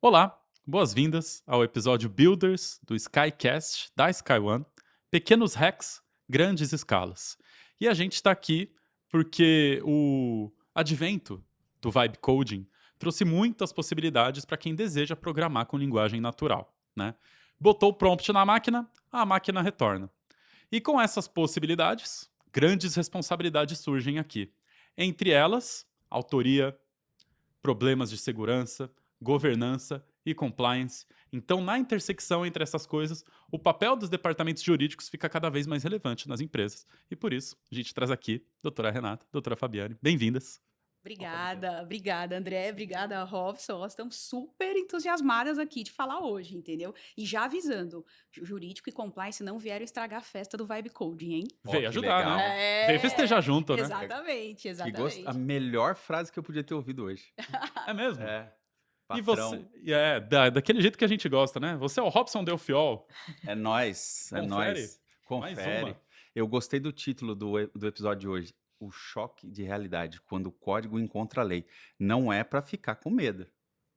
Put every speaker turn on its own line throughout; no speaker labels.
Olá, boas-vindas ao episódio Builders do Skycast da SkyOne, pequenos hacks, grandes escalas. E a gente está aqui porque o advento do Vibe Coding trouxe muitas possibilidades para quem deseja programar com linguagem natural, né? Botou o prompt na máquina, a máquina retorna. E com essas possibilidades, grandes responsabilidades surgem aqui. Entre elas, autoria, problemas de segurança, governança e compliance. Então, na intersecção entre essas coisas, o papel dos departamentos jurídicos fica cada vez mais relevante nas empresas. E por isso, a gente traz aqui doutora Renata, doutora Fabiane. Bem-vindas.
Obrigada, André. Obrigada, Robson. Nós estamos super entusiasmadas aqui de falar hoje, entendeu? E já avisando, jurídico e compliance não vieram estragar a festa do Vibe Coding, hein?
Ó,
Veio
que
ajudar, né?
legal.
Veio festejar
É,
junto, né?
exatamente,
A
exatamente.
melhor frase que eu podia ter ouvido hoje.
É mesmo?
É,
E você.
patrão,
Daquele jeito que a gente gosta, né? Você é o Robson Delfiol.
é nós, é
Confere?
nós.
Mais uma.
Confere. Eu gostei do título do episódio de hoje. O choque de realidade, quando o código encontra a lei. Não é para ficar com medo.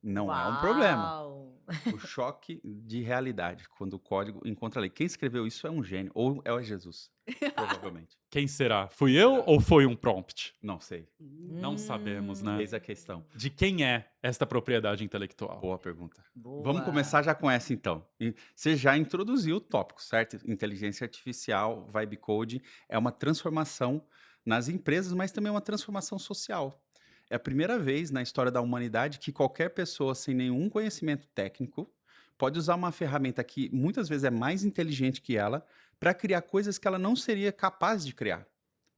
Não é um problema.
Uau!
O choque de realidade, quando o código encontra a lei. Quem escreveu isso é um gênio, ou é o Jesus, provavelmente.
Quem será? Fui eu ou foi um prompt?
Não sei.
Não sabemos, né?
Eis a questão.
De quem é esta propriedade intelectual?
Boa pergunta.
Boa.
Vamos começar já com essa, então. Você já introduziu o tópico, certo? Inteligência artificial, vibe coding, é uma transformação nas empresas, mas também uma transformação social. É a primeira vez na história da humanidade que qualquer pessoa sem nenhum conhecimento técnico pode usar uma ferramenta que muitas vezes é mais inteligente que ela para criar coisas que ela não seria capaz de criar.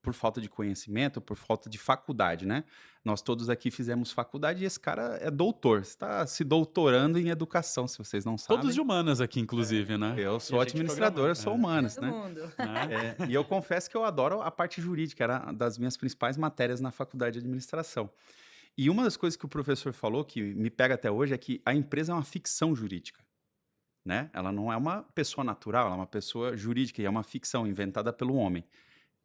Por falta de conhecimento, por falta de faculdade, né? Nós todos aqui fizemos faculdade e esse cara é doutor. Está se doutorando em educação, se vocês não
Todos de
sabem.
humanas aqui, inclusive, né?
Eu
E
sou
a gente
administrador, eu sou
programando,
humanas,
Todo
né?
mundo.
né?
E eu confesso que eu adoro a parte jurídica, era uma das minhas principais matérias na faculdade de administração. E uma das coisas que o professor falou, que me pega até hoje, é que a empresa é uma ficção jurídica, né? Ela não é uma pessoa natural, ela é uma pessoa jurídica e é uma ficção inventada pelo homem.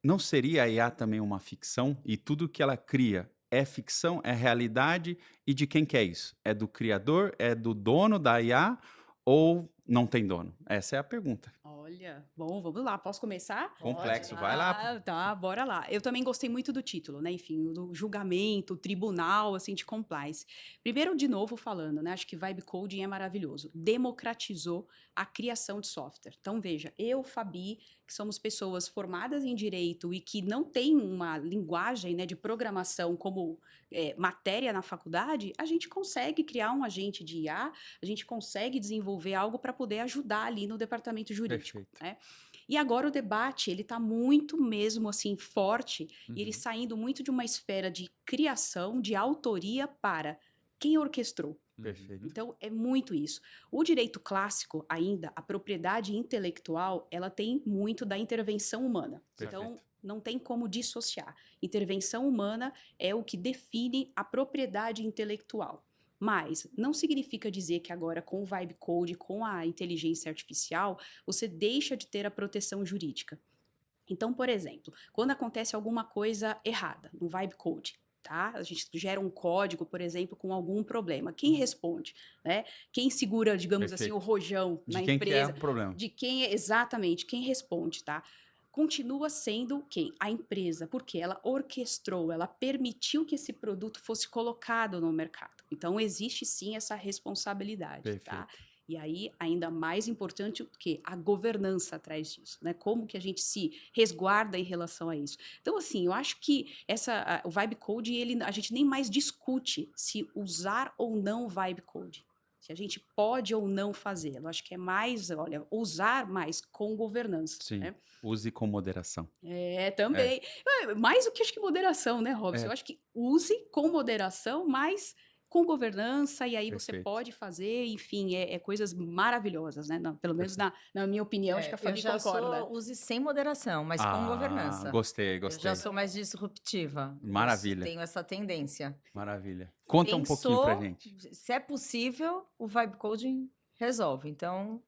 Não seria a IA também uma ficção? E tudo que ela cria é ficção, é realidade? E de quem que é isso? É do criador? É do dono da IA? Ou não tem dono? Essa é a pergunta.
Olha, bom, vamos lá, posso começar?
Pode.
Complexo, vai lá.
Ah, tá, bora lá. Eu também gostei muito do título, né? Enfim, do julgamento, tribunal, assim, de compliance. Primeiro, de novo falando, né? Acho que Vibe Coding é maravilhoso. Democratizou a criação de software. Então, veja, eu, Fabi, que somos pessoas formadas em direito e que não tem uma linguagem, né, de programação como matéria na faculdade, a gente consegue criar um agente de IA, a gente consegue desenvolver algo para poder ajudar ali no departamento jurídico,
Perfeito.
né? E agora o debate, ele está muito mesmo assim forte, e ele
Uhum.
saindo muito de uma esfera de criação, de autoria para quem orquestrou.
Perfeito.
Então, é muito isso. O direito clássico, ainda, a propriedade intelectual, ela tem muito da intervenção humana.
Perfeito.
Então, não tem como dissociar. Intervenção humana é o que define a propriedade intelectual. Mas não significa dizer que agora, com o Vibe Code, com a inteligência artificial, você deixa de ter a proteção jurídica. Então, por exemplo, quando acontece alguma coisa errada no Vibe Code, tá? A gente gera um código, por exemplo, com algum problema. Quem responde, né? Quem segura, digamos assim, o
Perfeito.
rojão
De
na
quem que é
empresa?
o problema?
De quem é exatamente, quem responde, tá? Continua sendo quem? A empresa, porque ela orquestrou, ela permitiu que esse produto fosse colocado no mercado. Então, existe sim essa responsabilidade, tá?
Perfeito.
E aí, ainda mais importante o que? A governança atrás disso, né? Como que a gente se resguarda em relação a isso. Então, assim, eu acho que o Vibe Code, a gente nem mais discute se usar ou não o Vibe Code. Se a gente pode ou não fazê-lo. Acho que é mais, olha, usar mais com governança,
Sim.
né?
Use com moderação.
Também. Mais do que acho que moderação, né, Robson?
É.
Eu acho que use com moderação, mas com governança, e aí você
Perfeito.
pode fazer, enfim, coisas maravilhosas, né? Pelo menos
Perfeito.
na minha opinião, acho que a
Eu
Fabi
já
concorda.
use sem moderação, mas com governança.
Gostei,
Eu
gostei.
já sou mais disruptiva.
Maravilha.
Tenho essa tendência.
Maravilha. Conta um pouquinho pra gente.
Se é possível, o Vibe Coding resolve. Então,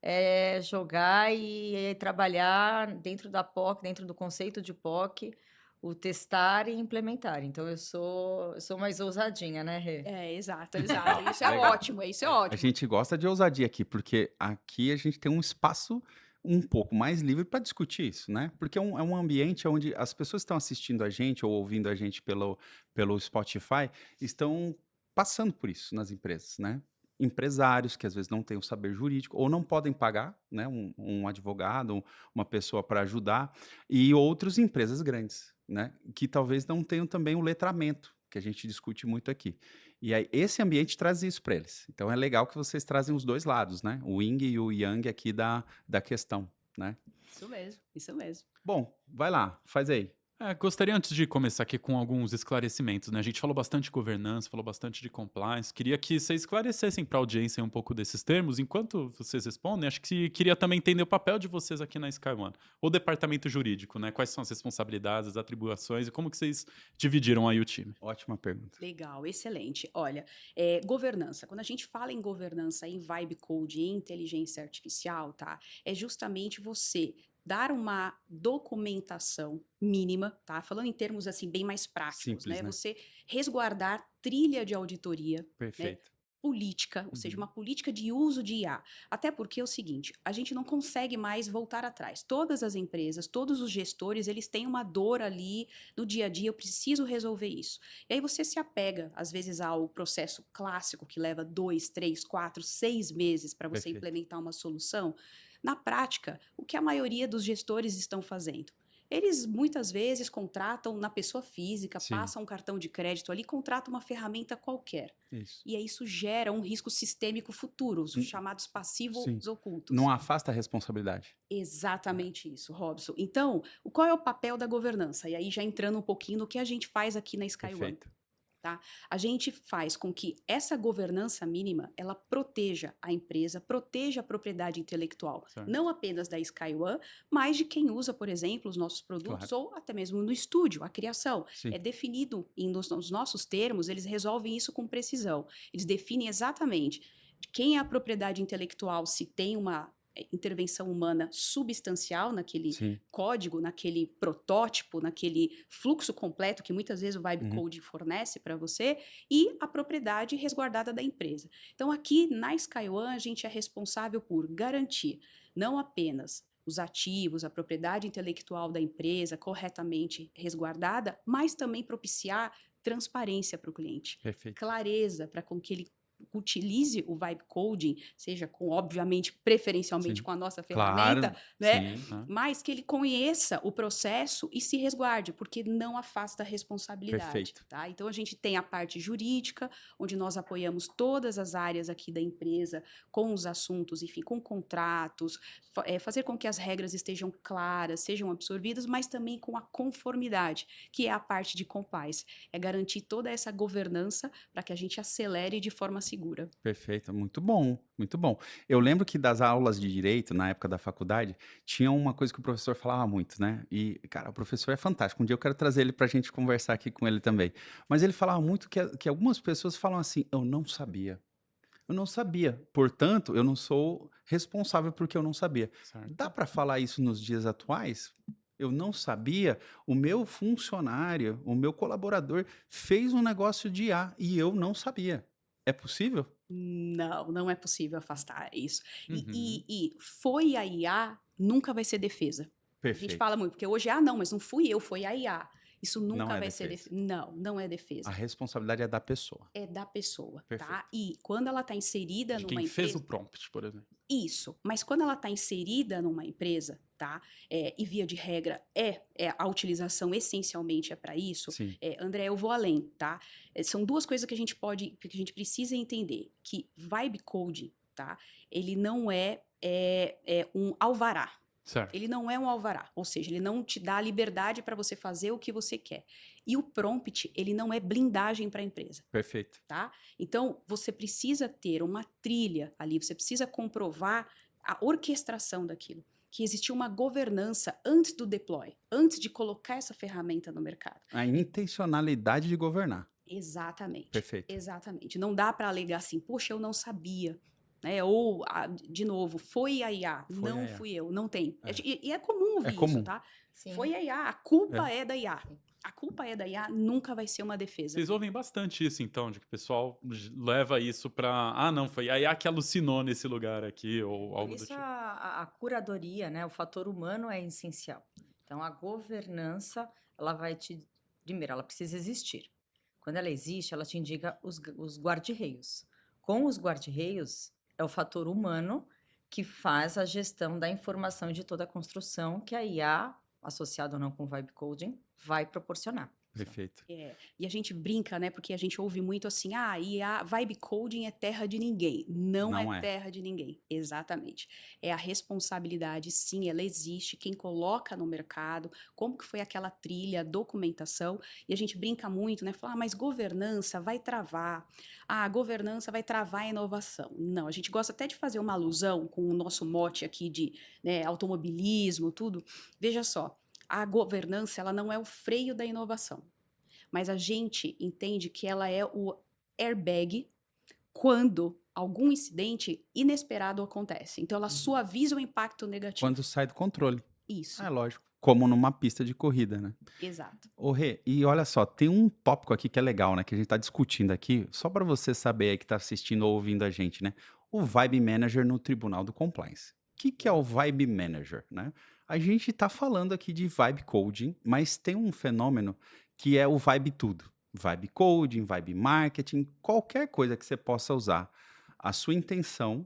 é jogar e trabalhar dentro da POC, dentro do conceito de POC, o testar e implementar. Então eu sou mais ousadinha, né, Rê?
Exato,
Legal,
exato. Isso é
legal.
ótimo, isso é
A
ótimo.
gente gosta de ousadia aqui, porque aqui a gente tem um espaço um pouco mais livre para discutir isso, né? Porque é um ambiente onde as pessoas que estão assistindo a gente ou ouvindo a gente pelo Spotify estão passando por isso nas empresas, né? Empresários que às vezes não têm o saber jurídico ou não podem pagar, né, um advogado, uma pessoa para ajudar, e outras empresas grandes, né, que talvez não tenham também o letramento, que a gente discute muito aqui. E aí, esse ambiente traz isso para eles. Então é legal que vocês trazem os dois lados, né? O yin e o yang aqui da questão, né?
Isso mesmo, isso mesmo.
Bom, vai lá, faz aí.
Gostaria antes de começar aqui com alguns esclarecimentos, né? A gente falou bastante de governança, falou bastante de compliance. Queria que vocês esclarecessem para a audiência um pouco desses termos. Enquanto vocês respondem, acho que queria também entender o papel de vocês aqui na Sky One. O departamento jurídico, né? Quais são as responsabilidades, as atribuições e como que vocês dividiram aí o time?
Ótima pergunta.
Legal, excelente. Olha, governança. Quando a gente fala em governança, em vibe code e inteligência artificial, tá? É justamente você dar uma documentação mínima, tá? Falando em termos assim bem mais práticos,
Simples, né?
Você resguardar trilha de auditoria,
Perfeito.
política, ou seja,
Uhum.
uma política de uso de IA. Até porque é o seguinte, a gente não consegue mais voltar atrás. Todas as empresas, todos os gestores, eles têm uma dor ali no dia a dia, eu preciso resolver isso. E aí você se apega, às vezes, ao processo clássico, que leva 2, 3, 4, 6 meses para você
Perfeito.
implementar uma solução. Na prática, o que a maioria dos gestores estão fazendo? Eles muitas vezes contratam na pessoa física,
Sim.
passam um cartão de crédito ali, contratam uma ferramenta qualquer.
Isso.
E aí isso gera um risco sistêmico futuro, os
Hum,
chamados passivos
sim.
ocultos.
Não afasta a responsabilidade.
Exatamente isso, Robson. Então, qual é o papel da governança? E aí já entrando um pouquinho no que a gente faz aqui na Sky One.
Perfeito.
A gente faz com que essa governança mínima, ela proteja a empresa, proteja a propriedade intelectual,
Certo.
não apenas da Sky One, mas de quem usa, por exemplo, os nossos produtos ou até mesmo no estúdio, a criação.
Sim.
É definido nos nossos termos, eles resolvem isso com precisão. Eles definem exatamente de quem é a propriedade intelectual, se tem uma intervenção humana substancial naquele
Sim.
código, naquele protótipo, naquele fluxo completo que muitas vezes o Vibe
Uhum.
Code fornece para você, e a propriedade resguardada da empresa. Então, aqui na Sky One, a gente é responsável por garantir não apenas os ativos, a propriedade intelectual da empresa corretamente resguardada, mas também propiciar transparência para o cliente,
Perfeito.
clareza para com que ele utilize o Vibe Coding, seja com, obviamente, preferencialmente
Sim.
com a nossa
Claro.
ferramenta, né?
Sim.
Né?
Mas que ele conheça o processo e se resguarde, porque não afasta a responsabilidade.
Perfeito.
Tá? Então, a gente tem a parte jurídica, onde nós apoiamos todas as áreas aqui da empresa com os assuntos, enfim, com contratos, fazer com que as regras estejam claras, sejam absorvidas, mas também com a conformidade, que é a parte de compliance. É garantir toda essa governança para que a gente acelere de forma segura.
Perfeito, muito bom, muito bom. Eu lembro que das aulas de direito, na época da faculdade, tinha uma coisa que o professor falava muito, né? E, cara, o professor é fantástico. Um dia eu quero trazer ele pra gente conversar aqui com ele também. Mas ele falava muito que algumas pessoas falam assim: eu não sabia. Eu não sabia. Portanto, eu não sou responsável porque eu não sabia.
Certo.
Dá pra falar isso nos dias atuais? Eu não sabia, o meu funcionário, o meu colaborador fez um negócio de IA e eu não sabia. É possível?
Não, não é possível afastar isso.
Uhum.
E foi a IA, nunca vai ser defesa. A gente
Perfeito.
fala muito, porque hoje, não, mas não fui eu, foi a IA. Isso
Não
nunca
é
vai ser
defesa.
defesa. Não, não é defesa.
A responsabilidade é da pessoa.
É da pessoa, tá?
Perfeito.
E quando ela está inserida
De
numa
quem fez
empresa...
o prompt, por exemplo.
Isso, mas quando ela está inserida numa empresa, tá? E via de regra a utilização essencialmente é para isso.
Sim.
André, eu vou além, tá? São duas coisas que a gente precisa entender, que Vibe Coding, tá? Ele não é um alvará.
Certo.
Ele não é um alvará, ou seja, ele não te dá a liberdade para você fazer o que você quer. E o prompt, ele não é blindagem para a empresa.
Perfeito.
Tá? Então, você precisa ter uma trilha ali, você precisa comprovar a orquestração daquilo, que existiu uma governança antes do deploy, antes de colocar essa ferramenta no mercado.
A intencionalidade de governar.
Exatamente.
Perfeito.
Exatamente. Não dá para alegar assim, poxa, eu não sabia. Ou, de novo, foi a IA,
Foi
não
a IA.
fui eu, não tem.
É.
E é comum ouvir
É comum.
isso, tá?
Sim.
Foi a IA, a culpa é da IA. A culpa é da IA, nunca vai ser uma defesa.
Vocês ouvem bastante isso, então, de que o pessoal leva isso pra. Ah, não, foi a IA que alucinou nesse lugar aqui, ou
Por
algo do
isso
tipo.
a curadoria, né, o fator humano é essencial. Então, a governança, ela vai te... Primeiro, ela precisa existir. Quando ela existe, ela te indica os guarda-reios. Com os guarda-reios, é o fator humano que faz a gestão da informação de toda a construção que a IA, associada ou não com vibe coding, vai proporcionar.
Perfeito.
E a gente brinca, né? Porque a gente ouve muito assim, e a vibe coding é terra de ninguém. Não,
Não
é
é.
terra de ninguém. Exatamente. É a responsabilidade, sim, ela existe. Quem coloca no mercado, como que foi aquela trilha, a documentação. E a gente brinca muito, né? Fala, mas governança vai travar. A governança vai travar a inovação. Não, a gente gosta até de fazer uma alusão com o nosso mote aqui de, né, automobilismo, tudo. Veja só. A governança, ela não é o freio da inovação, mas a gente entende que ela é o airbag quando algum incidente inesperado acontece. Então, ela suaviza o impacto negativo.
Quando sai do controle.
Isso,
É lógico. Como numa pista de corrida, né?
exato.
Ô, Rê, e olha só, tem um tópico aqui que é legal, né? Que a gente tá discutindo aqui, só para você saber aí que tá assistindo ou ouvindo a gente, né? O Vibe Manager no Tribunal do Compliance. O que é o Vibe Manager, né? A gente tá falando aqui de Vibe Coding, mas tem um fenômeno que é o Vibe Tudo. Vibe Coding, Vibe Marketing, qualquer coisa que você possa usar a sua intenção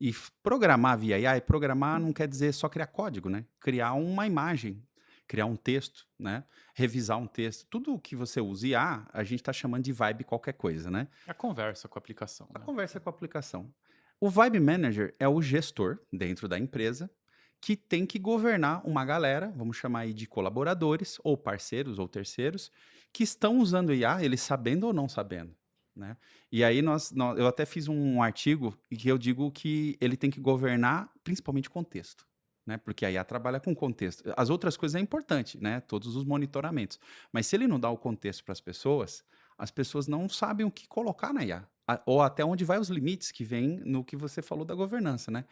e programar via AI. Programar não quer dizer só criar código, né? Criar uma imagem, criar um texto, né? Revisar um texto. Tudo o que você usa IA, a gente está chamando de vibe qualquer coisa, né?
É a conversa com a aplicação,
A
né?
conversa com a aplicação. O Vibe Manager é o gestor dentro da empresa que tem que governar uma galera, vamos chamar aí de colaboradores, ou parceiros, ou terceiros, que estão usando IA, eles sabendo ou não sabendo, né? E aí eu até fiz um artigo em que eu digo que ele tem que governar principalmente contexto, né? Porque a IA trabalha com contexto. As outras coisas é importante, né? Todos os monitoramentos. Mas se ele não dá o contexto para as pessoas não sabem o que colocar na IA. Ou até onde vai os limites que vem no que você falou da governança, né?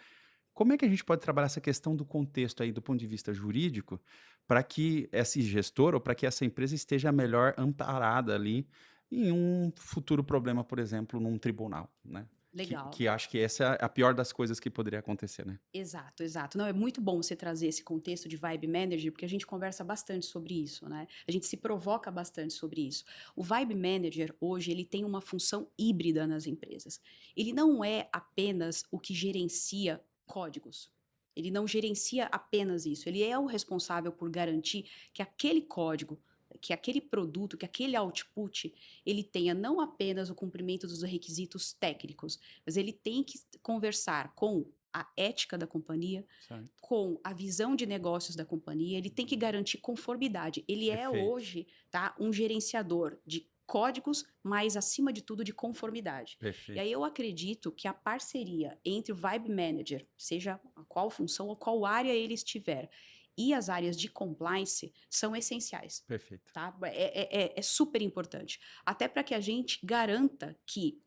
Como é que a gente pode trabalhar essa questão do contexto aí do ponto de vista jurídico para que esse gestor ou para que essa empresa esteja melhor amparada ali em um futuro problema, por exemplo, num tribunal, né?
Legal.
Que acho que essa é a pior das coisas que poderia acontecer, né?
Exato, exato. Não, é muito bom você trazer esse contexto de Vibe Manager, porque a gente conversa bastante sobre isso, né? A gente se provoca bastante sobre isso. O Vibe Manager, hoje, ele tem uma função híbrida nas empresas. Ele não é apenas o que gerencia códigos. Ele não gerencia apenas isso. Ele é o responsável por garantir que aquele código, que aquele produto, que aquele output, ele tenha não apenas o cumprimento dos requisitos técnicos, mas ele tem que conversar com a ética da companhia,
Certo.
com a visão de negócios da companhia, ele tem que garantir conformidade. Ele é
Perfeito.
hoje, tá, um gerenciador de códigos, mas acima de tudo de conformidade. E
Perfeito.
aí eu acredito que a parceria entre o Vibe Manager, seja a qual função ou qual área ele estiver, e as áreas de compliance são essenciais.
Perfeito.
Tá? É super importante. Até para que a gente garanta que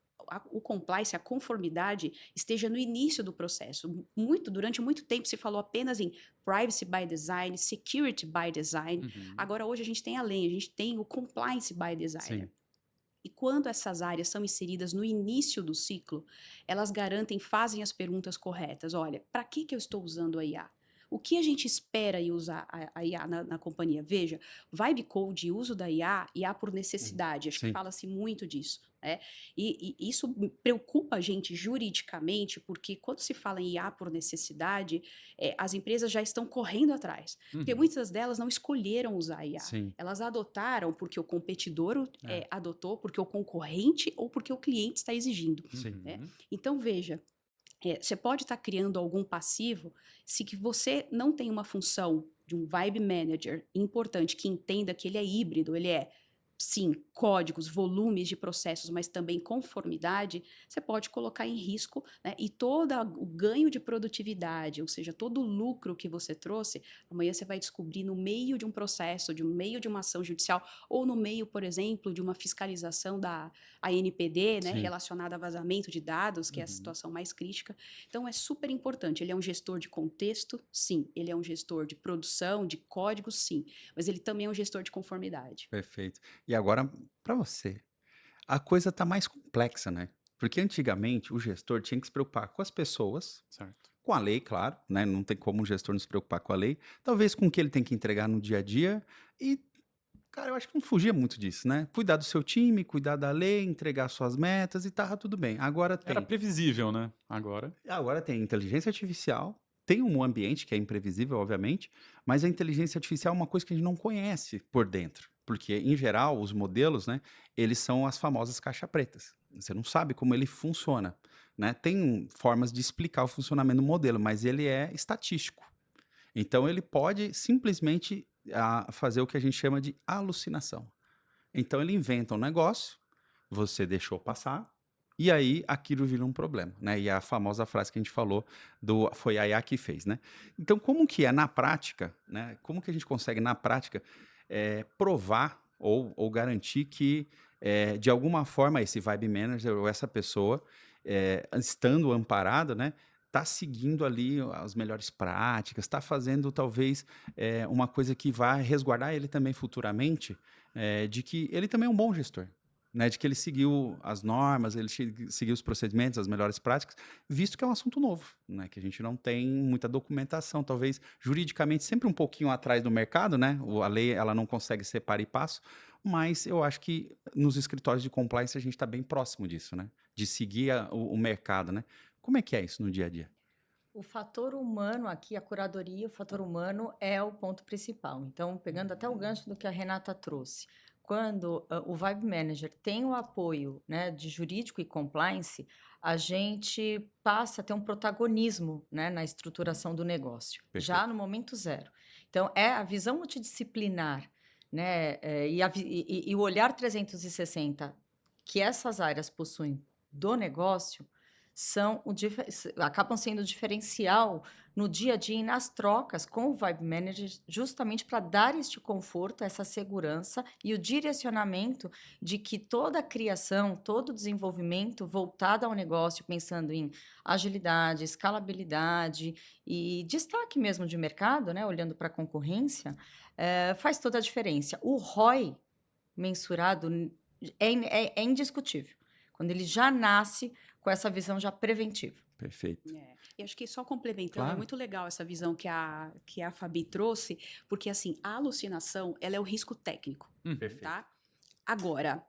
o compliance, a conformidade, esteja no início do processo. Durante muito tempo se falou apenas em privacy by design, security by design.
Uhum.
Agora, hoje, a gente tem além, a gente tem o compliance by designer.
Sim.
E quando essas áreas são inseridas no início do ciclo, elas fazem as perguntas corretas. Olha, para que eu estou usando a IA? O que a gente espera em usar a IA na companhia? Veja, Vibe Code, uso da IA por necessidade. Acho que
Sim.
fala-se muito disso, né? E isso preocupa a gente juridicamente, porque quando se fala em IA por necessidade, as empresas já estão correndo atrás. Porque
Uhum.
muitas delas não escolheram usar a IA.
Sim.
Elas adotaram porque o competidor
É.
adotou, porque o concorrente ou porque o cliente está exigindo.
Sim.
né?
Uhum.
Então, veja, você pode estar criando algum passivo se que você não tem uma função de um Vibe Manager importante que entenda que ele é híbrido, ele é sim, códigos, volumes de processos, mas também conformidade, você pode colocar em risco, né? E todo o ganho de produtividade, ou seja, todo o lucro que você trouxe, amanhã você vai descobrir no meio de um processo, no meio de uma ação judicial, ou no meio, por exemplo, de uma fiscalização da ANPD, né,
Sim.
relacionada a vazamento de dados, que é a
Uhum.
situação mais crítica. Então, é super importante. Ele é um gestor de contexto, sim. Ele é um gestor de produção, de código, sim. Mas ele também é um gestor de conformidade.
Perfeito. E agora, para você, a coisa tá mais complexa, né? Porque antigamente o gestor tinha que se preocupar com as pessoas,
Certo.
com a lei, claro, né? Não tem como o gestor não se preocupar com a lei, talvez com o que ele tem que entregar no dia a dia e, cara, eu acho que não fugia muito disso, né? Cuidar do seu time, cuidar da lei, entregar suas metas e tava tudo bem.
Era previsível, né?
Agora tem inteligência artificial, tem um ambiente que é imprevisível, obviamente, mas a inteligência artificial é uma coisa que a gente não conhece por dentro, porque em geral os modelos, né, eles são as famosas caixa pretas. Você não sabe como ele funciona, né? Tem formas de explicar o funcionamento do modelo, mas ele é estatístico. Então ele pode simplesmente fazer o que a gente chama de alucinação. Então ele inventa um negócio, você deixou passar, e aí aquilo vira um problema, né? E é a famosa frase que a gente falou do foi a IA que fez, né? Então, como que é na prática, né? Como que a gente consegue, na prática, provar ou garantir que, de alguma forma, esse Vibe Manager ou essa pessoa, estando amparado, né? Está seguindo ali as melhores práticas, está fazendo talvez uma coisa que vai resguardar ele também futuramente, de que ele também é um bom gestor, né, de que ele seguiu as normas, ele seguiu os procedimentos, as melhores práticas, visto que é um assunto novo, né, que a gente não tem muita documentação, talvez juridicamente sempre um pouquinho atrás do mercado, né, a lei ela não consegue ser para e passo, mas eu acho que nos escritórios de compliance a gente está bem próximo disso, né, de seguir o mercado, né. Como é que é isso no dia a dia?
O fator humano aqui, a curadoria, o fator humano é o ponto principal. Então, pegando até o gancho do que a Renata trouxe, quando o Vibe Manager tem o apoio, né, de jurídico e compliance, a gente passa a ter um protagonismo, né, na estruturação do negócio, já
Perfeito.
no momento zero. Então, é a visão multidisciplinar, né, e o olhar 360 que essas áreas possuem do negócio são acabam sendo o diferencial no dia a dia e nas trocas com o Vibe Manager, justamente para dar este conforto, essa segurança e o direcionamento de que toda a criação, todo o desenvolvimento voltado ao negócio, pensando em agilidade, escalabilidade e destaque mesmo de mercado, né, olhando para a concorrência, faz toda a diferença. O ROI mensurado é indiscutível, quando ele já nasce com essa visão já preventiva.
Perfeito.
E acho que só complementando, é
Claro.
muito legal essa visão que a Fabi trouxe, porque assim, a alucinação, ela é o risco técnico,
Perfeito.
tá? Agora,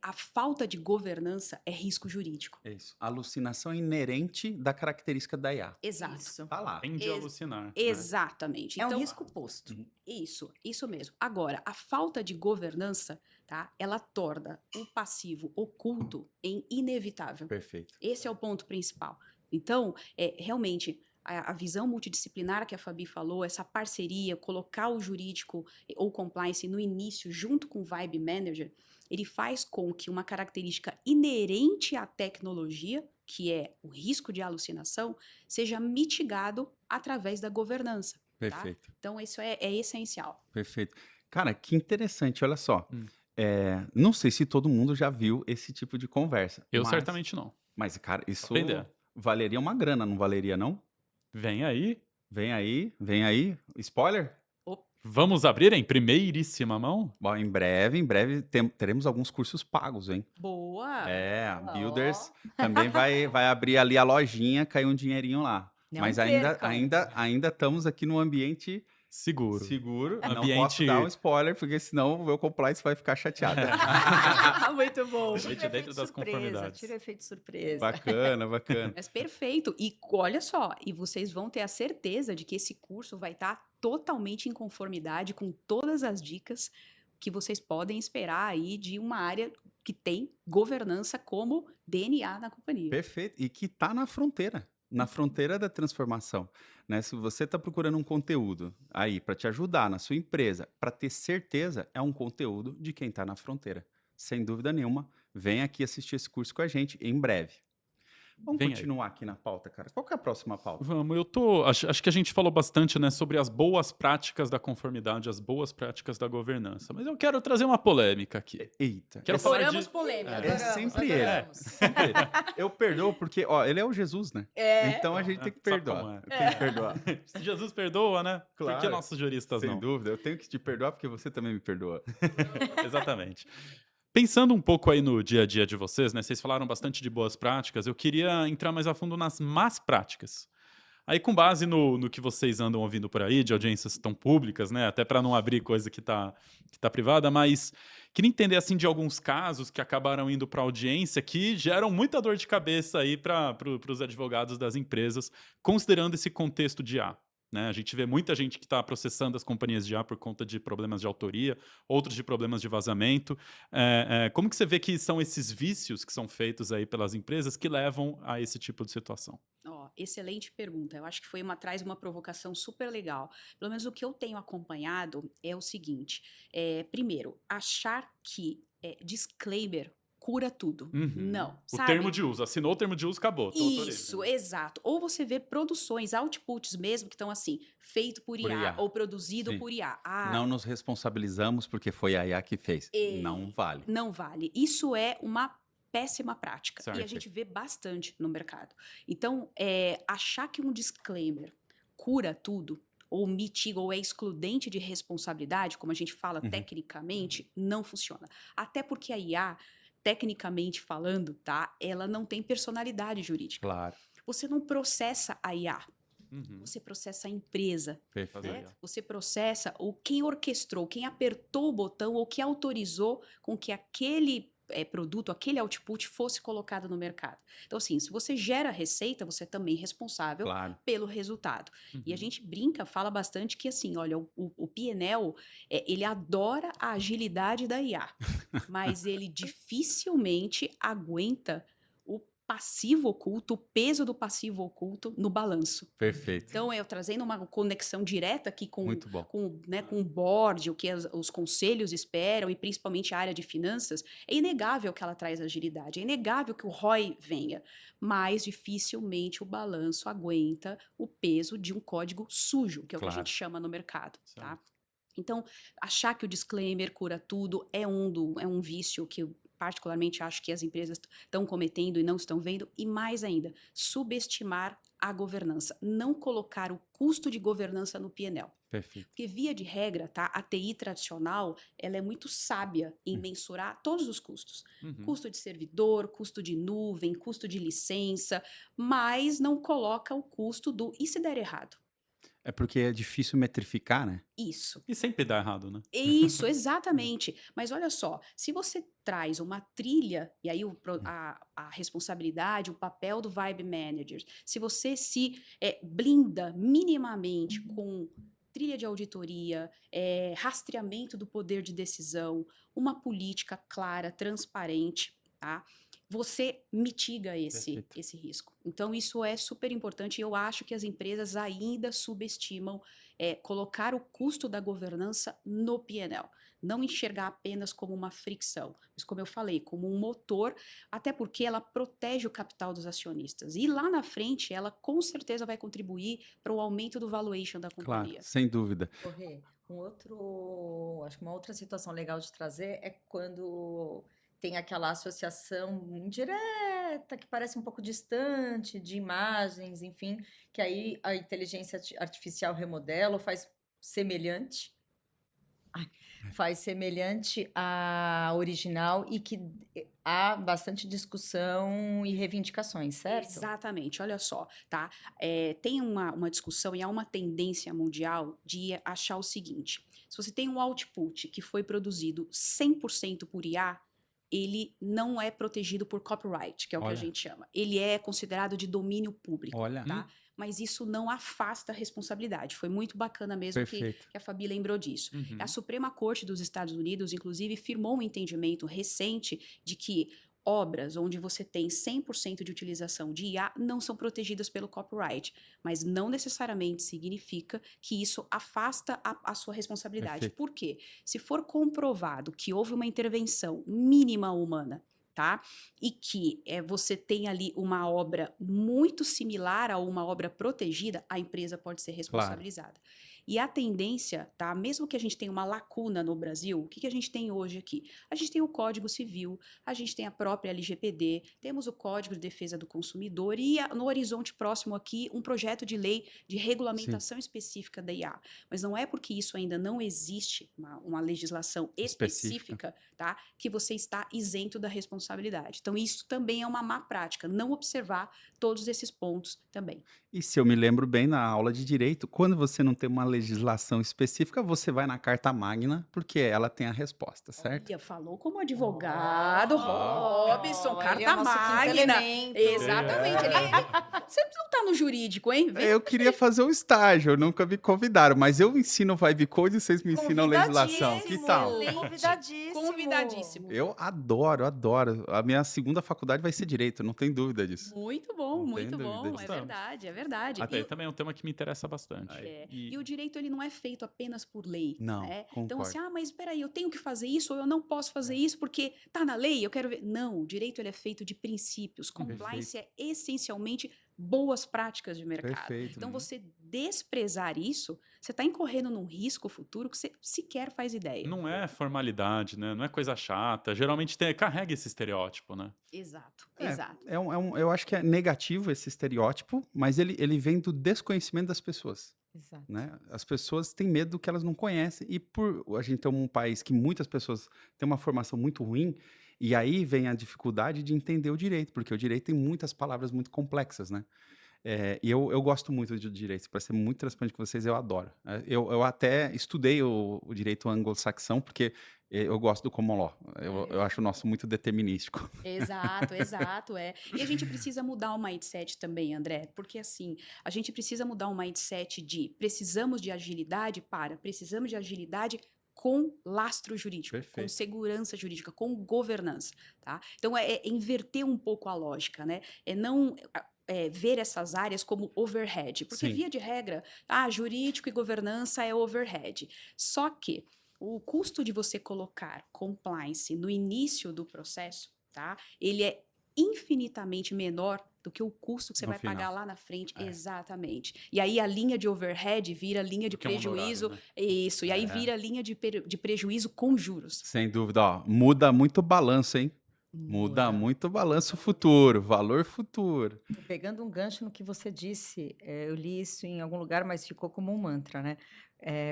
a falta de governança é risco jurídico.
É isso. A alucinação é inerente da característica da IA.
Exato.
Isso.
Tá lá.
Tende a
Ex-
alucinar. Né?
Exatamente.
É um
Então,
risco posto.
isso mesmo. Agora, a falta de governança, tá? Ela torna o passivo oculto em inevitável.
Perfeito.
Esse é o ponto principal. Então, realmente, a visão multidisciplinar que a Fabi falou, essa parceria, colocar o jurídico ou compliance no início, junto com o Vibe Manager, ele faz com que uma característica inerente à tecnologia, que é o risco de alucinação, seja mitigado através da governança. Tá?
Perfeito.
Então, isso é essencial.
Perfeito. Cara, que interessante, olha só.
Hum.
Não sei se todo mundo já viu esse tipo de conversa.
Eu certamente não.
Mas, cara, isso
Aprender.
valeria uma grana, não valeria, não?
Vem aí.
Vem aí. Spoiler?
Vamos abrir em primeiríssima mão?
Bom, em breve teremos alguns cursos pagos, hein?
Boa!
A
Ó.
Builders também vai abrir ali a lojinha, cair um dinheirinho lá.
Não
Mas
percam.
ainda estamos aqui no ambiente
Seguro.
seguro. Não
Ambiente-
posso dar um spoiler, porque senão o meu compliance vai ficar chateado.
Muito bom!
Gente,
Tira
dentro
efeito
das
surpresa,
conformidades.
tira efeito surpresa.
Bacana.
Mas perfeito. E olha só, e vocês vão ter a certeza de que esse curso vai estar totalmente em conformidade com todas as dicas que vocês podem esperar aí de uma área que tem governança como DNA na companhia.
Perfeito. E que tá na fronteira, na fronteira da transformação, né? Se você está procurando um conteúdo aí para te ajudar na sua empresa, para ter certeza, é um conteúdo de quem está na fronteira. Sem dúvida nenhuma, vem aqui assistir esse curso com a gente em breve. Vamos
Vem aí.
continuar aqui na pauta, cara. Qual que é a próxima pauta?
Vamos, acho que a gente falou bastante, né, sobre as boas práticas da conformidade, as boas práticas da governança. Mas eu quero trazer uma polêmica aqui.
Eita.
Quero falar
Adoramos
de...
polêmica.
É
Adoramos,
sempre ele.
adoramos.
Sempre ele. Eu perdoo porque, ó, ele é o Jesus, né? Então a gente tem que
Sabe
perdoar.
como é?
Tem que perdoar.
Se Jesus perdoa, né? Por que
Claro.
nossos juristas
Sem
não?
dúvida. Eu tenho que te perdoar porque você também me perdoa.
Exatamente. Pensando um pouco aí no dia a dia de vocês, né? Vocês falaram bastante de boas práticas, eu queria entrar mais a fundo nas más práticas. Aí, com base no que vocês andam ouvindo por aí, de audiências tão públicas, né? Até para não abrir coisa que tá privada, mas queria entender, assim, de alguns casos que acabaram indo para audiência que geram muita dor de cabeça aí para os advogados das empresas, considerando esse contexto de IA. Né? A gente vê muita gente que está processando as companhias de IA por conta de problemas de autoria, outros de problemas de vazamento. Como que você vê que são esses vícios que são feitos aí pelas empresas que levam a esse tipo de situação?
Ó, excelente pergunta. Eu acho que traz uma provocação super legal. Pelo menos o que eu tenho acompanhado é o seguinte: primeiro, achar que disclaimer cura tudo.
Uhum.
Não,
O
sabe?
termo de uso, assinou o termo de uso, acabou. tô livre,
Isso,
né?
exato. Ou você vê produções, outputs mesmo, que estão assim, feito por
Por
IA,
IA.
ou produzido
Sim.
por IA.
Não nos responsabilizamos porque foi a IA que fez.
É,
Não vale.
Não vale. Isso é uma péssima prática. E a
Certo.
gente vê bastante no mercado. Então, achar que um disclaimer cura tudo, ou mitiga, ou é excludente de responsabilidade, como a gente fala
Uhum.
tecnicamente, não funciona. Até porque a IA, tecnicamente falando, tá? Ela não tem personalidade jurídica.
Claro.
Você não processa a IA,
Uhum.
você processa a empresa.
Perfeito.
Fazer.
Né? Você processa quem orquestrou, quem apertou o botão ou que autorizou com que aquele produto, aquele output fosse colocado no mercado. Então, assim, se você gera receita, você é também responsável
Claro.
pelo resultado. E a
Uhum.
gente brinca, fala bastante que, assim, olha, o PNL, ele adora a agilidade da IA, mas ele dificilmente aguenta o passivo oculto, o peso do passivo oculto no balanço.
Perfeito.
Então, eu trazendo uma conexão direta aqui com
Muito bom.
com o board, o que os conselhos esperam, e principalmente a área de finanças, é inegável que ela traz agilidade, é inegável que o ROI venha, mas dificilmente o balanço aguenta o peso de um código sujo, que é o que a
Claro.
gente chama no mercado, tá?
Certo.
Então, achar que o disclaimer cura tudo é um vício que eu particularmente acho que as empresas estão cometendo e não estão vendo. E mais ainda, subestimar a governança. Não colocar o custo de governança no PNL.
Perfeito.
Porque, via de regra, tá? A TI tradicional, ela é muito sábia em mensurar todos os custos.
Uhum.
Custo de servidor, custo de nuvem, custo de licença, mas não coloca o custo do e se der errado.
É porque é difícil metrificar, né?
Isso.
E sempre dá errado, né?
Isso, exatamente. Mas olha só, se você traz uma trilha, e aí a responsabilidade, o papel do Vibe Manager, se você se blinda minimamente com trilha de auditoria, rastreamento do poder de decisão, uma política clara, transparente, tá? Você mitiga
Perfeito.
esse risco. Então, isso é super importante e eu acho que as empresas ainda subestimam colocar o custo da governança no PNL. Não enxergar apenas como uma fricção, mas como eu falei, como um motor, até porque ela protege o capital dos acionistas. E lá na frente, ela com certeza vai contribuir para o aumento do valuation da
Claro,
companhia.
sem dúvida.
Correr. Acho que uma outra situação legal de trazer é quando tem aquela associação indireta, que parece um pouco distante, de imagens, enfim, que aí a inteligência artificial remodela ou faz semelhante à original e que há bastante discussão e reivindicações, certo?
Exatamente, olha só, tá? Tem uma discussão e há uma tendência mundial de achar o seguinte: se você tem um output que foi produzido 100% por IA, ele não é protegido por copyright, que é o que a
Olha.
gente chama. Ele é considerado de domínio público,
Olha.
tá? Mas isso não afasta a responsabilidade. Foi muito bacana mesmo que
Perfeito.
a Fabi lembrou disso.
Uhum.
A Suprema Corte dos Estados Unidos, inclusive, firmou um entendimento recente de que obras onde você tem 100% de utilização de IA não são protegidas pelo copyright, mas não necessariamente significa que isso afasta a sua responsabilidade.
Perfeito.
Por quê? Se for comprovado que houve uma intervenção mínima humana, tá? E que você tem ali uma obra muito similar a uma obra protegida, a empresa pode ser responsabilizada. E a tendência, tá? Mesmo que a gente tenha uma lacuna no Brasil, o que que a gente tem hoje aqui? A gente tem o Código Civil, a gente tem a própria LGPD, temos o Código de Defesa do Consumidor e no horizonte próximo aqui um projeto de lei de
Sim.
regulamentação específica da IA. Mas não é porque isso ainda não existe uma legislação
Específica.
específica, tá? Que você está isento da responsabilidade. Então isso também é uma má prática, não observar todos esses pontos também.
E se eu me lembro bem, na aula de direito, quando você não tem uma legislação específica, você vai na Carta Magna, porque ela tem a resposta, certo?
Olha, falou como advogado, Robson,
Ele é
carta
o nosso quinto
magna.
elemento.
Exatamente. Você não tá no jurídico, hein? Vem.
Eu queria fazer um estágio, nunca me convidaram, mas eu ensino Vibe Code e vocês me ensinam legislação. Que tal?
Convidadíssimo.
Convidadíssimo.
Eu adoro, adoro. A minha segunda faculdade vai ser direito, não tem dúvida disso.
Muito bom,
Não
muito
tem dúvida
bom.
disso.
É verdade, é verdade.
Até
E
aí também é um tema que me interessa bastante.
E o direito ele não é feito apenas por lei,
Não,
né?
concordo.
Então assim, mas espera aí, eu tenho que fazer isso ou eu não posso fazer isso porque tá na lei, eu quero ver. Não, o direito ele é feito de princípios. Compliance é essencialmente boas práticas de mercado.
Perfeito.
Então você desprezar isso, você está incorrendo num risco futuro que você sequer faz ideia.
Não é formalidade, né? Não é coisa chata. Geralmente carrega esse estereótipo, né?
Exato,
É,
exato.
eu acho que é negativo esse estereótipo, mas ele vem do desconhecimento das pessoas.
Exato.
Né? As pessoas têm medo do que elas não conhecem, e por a gente ter um país que muitas pessoas têm uma formação muito ruim, e aí vem a dificuldade de entender o direito, porque o direito tem muitas palavras muito complexas, né? E eu gosto muito de direito, para ser muito transparente com vocês, eu adoro. Eu até estudei o direito anglo-saxão, porque eu gosto do common law. Eu acho o nosso muito determinístico.
Exato, exato, é. E a gente precisa mudar o mindset também, André, porque assim, a gente precisa mudar o mindset de precisamos de agilidade precisamos de agilidade com lastro jurídico, com
Perfeito.
segurança jurídica, com governança, tá? Então é inverter um pouco a lógica, né? É não ver essas áreas como overhead, porque
Sim.
via de regra, jurídico e governança é overhead. Só que o custo de você colocar compliance no início do processo, tá? Ele é infinitamente menor do que o custo que você
No
vai
final.
pagar lá na frente.
É.
Exatamente. E aí a linha de overhead vira linha de
Porque é um honorário,
prejuízo.
né?
Isso. E aí vira linha de prejuízo com juros.
Sem dúvida, ó, muda muito o balanço, hein? Muda muito o balanço futuro, valor futuro.
Pegando um gancho no que você disse, eu li isso em algum lugar, mas ficou como um mantra, né?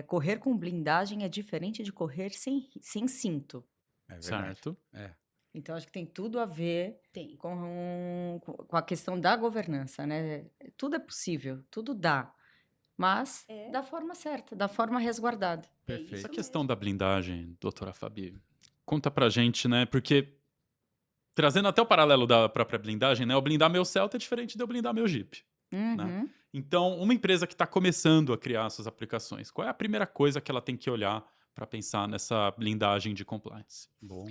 Correr com blindagem é diferente de correr sem cinto.
É verdade.
Certo?
Então, acho que tem tudo a ver
Tem.
com a questão da governança, né? Tudo é possível, tudo dá, mas da forma certa, da forma resguardada.
Perfeito.
Essa questão da blindagem, doutora Fabi, conta pra gente, né? Porque, trazendo até o paralelo da própria blindagem, né? Eu blindar meu Celta é diferente de eu blindar meu Jeep.
Uhum.
Então, uma empresa que está começando a criar suas aplicações, qual é a primeira coisa que ela tem que olhar para pensar nessa blindagem de compliance?
Bom.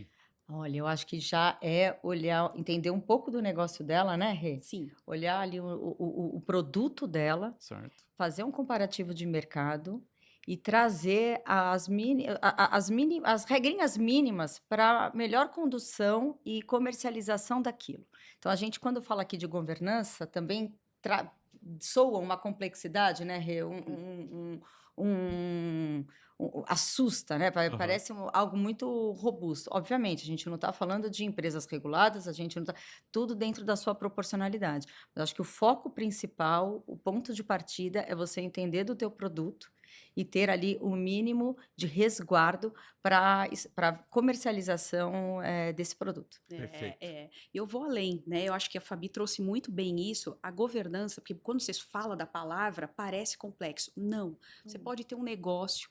Olha, eu acho que já é olhar, entender um pouco do negócio dela, né, Rê?
Sim.
Olhar ali o produto dela,
Certo?
fazer um comparativo de mercado e trazer as regrinhas mínimas para melhor condução e comercialização daquilo. Então, a gente, quando fala aqui de governança, também soa uma complexidade, né, Rê? Assusta, né? Parece algo muito robusto. Obviamente, a gente não está falando de empresas reguladas, a gente não está... Tudo dentro da sua proporcionalidade. Mas acho que o foco principal, o ponto de partida é você entender do teu produto e ter ali o mínimo de resguardo para comercialização desse produto.
Perfeito.
Eu vou além, né? Eu acho que a Fabi trouxe muito bem isso, a governança, porque quando você fala da palavra, parece complexo. Não. Você pode ter um negócio